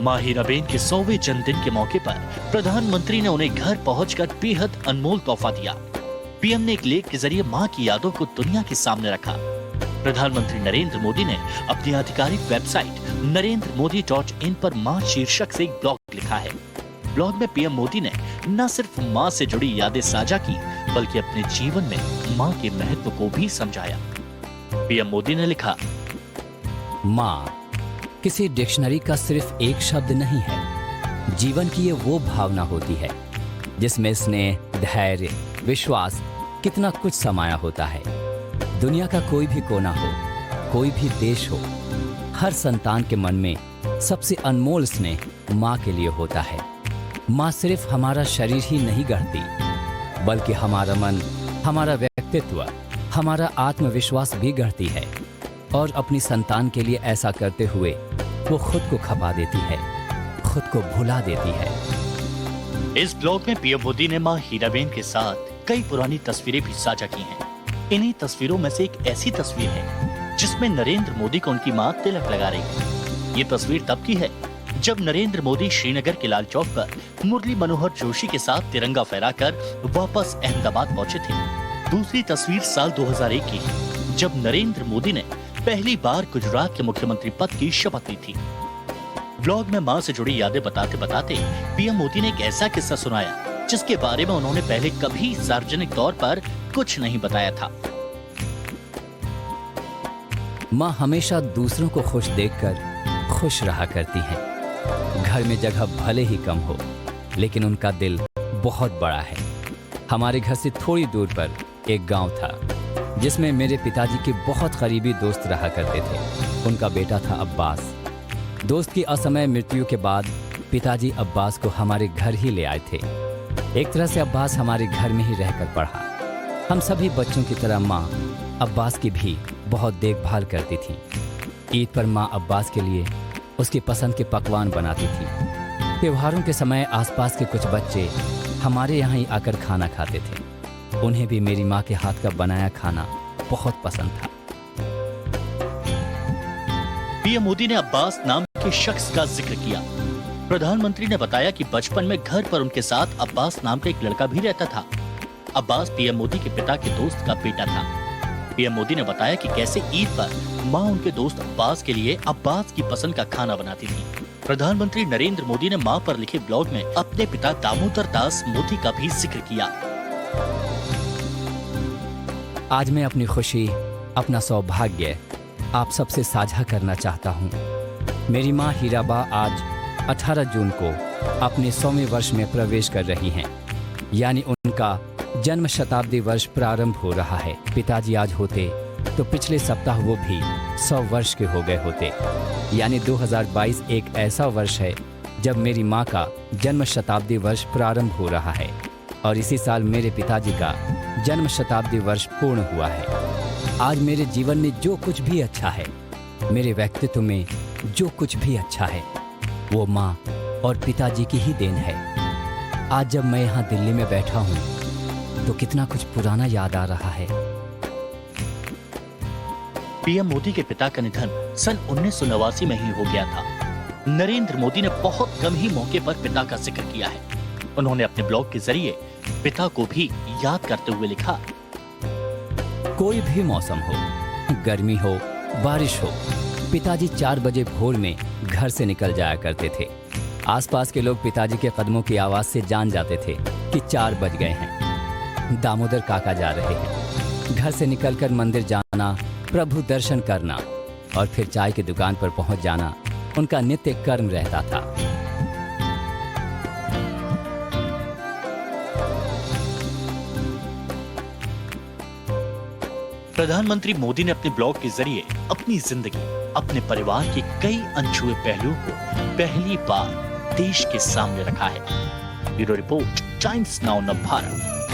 मां हीराबेन के 100वें जन्मदिन के मौके पर प्रधानमंत्री ने उन्हें घर पहुंचकर बेहद अनमोल तोहफा दिया। पीएम ने एक लेख के जरिए मां की यादों को दुनिया के सामने रखा। प्रधानमंत्री नरेंद्र मोदी ने अपनी आधिकारिक वेबसाइट NarendraModi.in पर मां शीर्षक से एक ब्लॉग लिखा है। ब्लॉग में पीएम मोदी ने न सिर्फ मां से जुड़ी यादें साझा की, बल्कि अपने जीवन में मां के महत्व को भी समझाया। पीएम मोदी ने लिखा, मां किसी डिक्शनरी का सिर्फ एक शब्द नहीं है। जीवन की ये वो भावना होती है जिसमें स्नेह, धैर्य, विश्वास कितना कुछ समाया होता है। दुनिया का कोई भी कोना हो, कोई भी देश हो, हर संतान के मन में सबसे अनमोल स्नेह मां के लिए होता है। मां सिर्फ हमारा शरीर ही नहीं गढ़ती, बल्कि हमारा मन, हमारा व्यक्तित्व, हमारा आत्मविश्वास भी गढ़ती है। और अपनी संतान के लिए ऐसा करते हुए वो खुद को खपा देती है, खुद को भुला देती है। इस ब्लॉग में पीएम मोदी ने मां हीराबेन के साथ कई पुरानी तस्वीरें भी साझा की हैं। इन्हीं तस्वीरों में से एक ऐसी तस्वीर है जिसमें नरेंद्र मोदी को उनकी मां तिलक लगा रही है। ये तस्वीर तब की है जब नरेंद्र मोदी श्रीनगर के लाल चौक पर मुरली मनोहर जोशी के साथ तिरंगा फहराकर वापस अहमदाबाद पहुंचे थे। दूसरी तस्वीर साल 2001 की है, जब नरेंद्र मोदी ने पहली बार गुजरात के मुख्यमंत्री पद की शपथ ली थी। ब्लॉग में मां से जुड़ी यादें बताते बताते पीएम मोदी ने एक ऐसा किस्सा सुनाया जिसके बारे में उन्होंने पहले कभी सार्वजनिक तौर पर कुछ नहीं बताया था। मां हमेशा दूसरों को खुश देखकर खुश रहा करती हैं। घर में जगह भले ही कम हो, लेकिन उनका दिल बहुत बड़ा है। हमारे घर से थोड़ी दूर पर एक गांव था जिसमें मेरे पिताजी के बहुत करीबी दोस्त रहा करते थे। उनका बेटा था अब्बास। दोस्त की असमय मृत्यु के बाद पिताजी अब्बास को हमारे घर ही ले आए थे। एक तरह से अब्बास हमारे घर में ही रहकर पढ़ा। हम सभी बच्चों की तरह माँ अब्बास की भी बहुत देखभाल करती थी। ईद पर माँ अब्बास के लिए उसकी पसंद के पकवान बनाती थी। त्योहारों के समय आसपास के कुछ बच्चे हमारे यहाँ ही आकर खाना खाते थे। उन्हें भी मेरी माँ के हाथ का बनाया खाना बहुत पसंद था। पीएम मोदी ने अब्बास नाम के शख्स का जिक्र किया। प्रधानमंत्री ने बताया कि बचपन में घर पर उनके साथ अब्बास नाम का एक लड़का भी रहता था। अब्बास पीएम मोदी के पिता के दोस्त का बेटा था। पीएम मोदी ने बताया कि कैसे ईद पर मां उनके दोस्त अब्बास के लिए अब्बास की पसंद का खाना बनाती थी। प्रधानमंत्री नरेंद्र मोदी ने मां पर लिखे ब्लॉग में अपने पिता दामोदर दास मोदी का भी जिक्र किया। आज मैं अपनी खुशी, अपना सौभाग्य आप सबसे साझा करना चाहता हूँ। मेरी माँ हीराबा आज 18 जून को अपने 100वें वर्ष में प्रवेश कर रही हैं, यानी उनका जन्म शताब्दी वर्ष प्रारंभ हो रहा है। पिताजी आज होते तो पिछले सप्ताह वो भी 100 वर्ष के हो गए होते। यानी 2022 एक ऐसा वर्ष है जब मेरी माँ का जन्म शताब्दी वर्ष प्रारंभ हो रहा है, और इसी साल मेरे पिताजी का जन्म शताब्दी वर्ष पूर्ण हुआ है। आज मेरे जीवन में जो कुछ भी अच्छा है, मेरे व्यक्तित्व में जो कुछ भी अच्छा है, वो माँ और पिताजी की ही देन है। आज जब मैं यहाँ दिल्ली में बैठा हूँ तो कितना कुछ पुराना याद आ रहा है। पीएम मोदी के पिता का निधन सन 1989 में ही हो गया था। नरेंद्र मोदी ने बहुत कम ही मौके पर पिता का जिक्र किया है। उन्होंने अपने ब्लॉग के जरिए पिता को भी याद करते हुए लिखा, कोई भी मौसम हो, गर्मी हो, बारिश हो, पिताजी 4 बजे भोर में घर से निकल जाया करते थे। आसपास के लोग पिताजी के कदमों की आवाज से जान जाते थे कि 4 बज गए हैं, दामोदर काका जा रहे हैं। घर से निकलकर मंदिर जाना, प्रभु दर्शन करना और फिर चाय की दुकान पर पहुंच जाना उनका नित्य कर्म रहता था। प्रधानमंत्री मोदी ने अपने ब्लॉग के जरिए अपनी जिंदगी, अपने परिवार के कई अनछुए पहलुओं को पहली बार देश के सामने रखा है। Bureau report, times now Navbharat.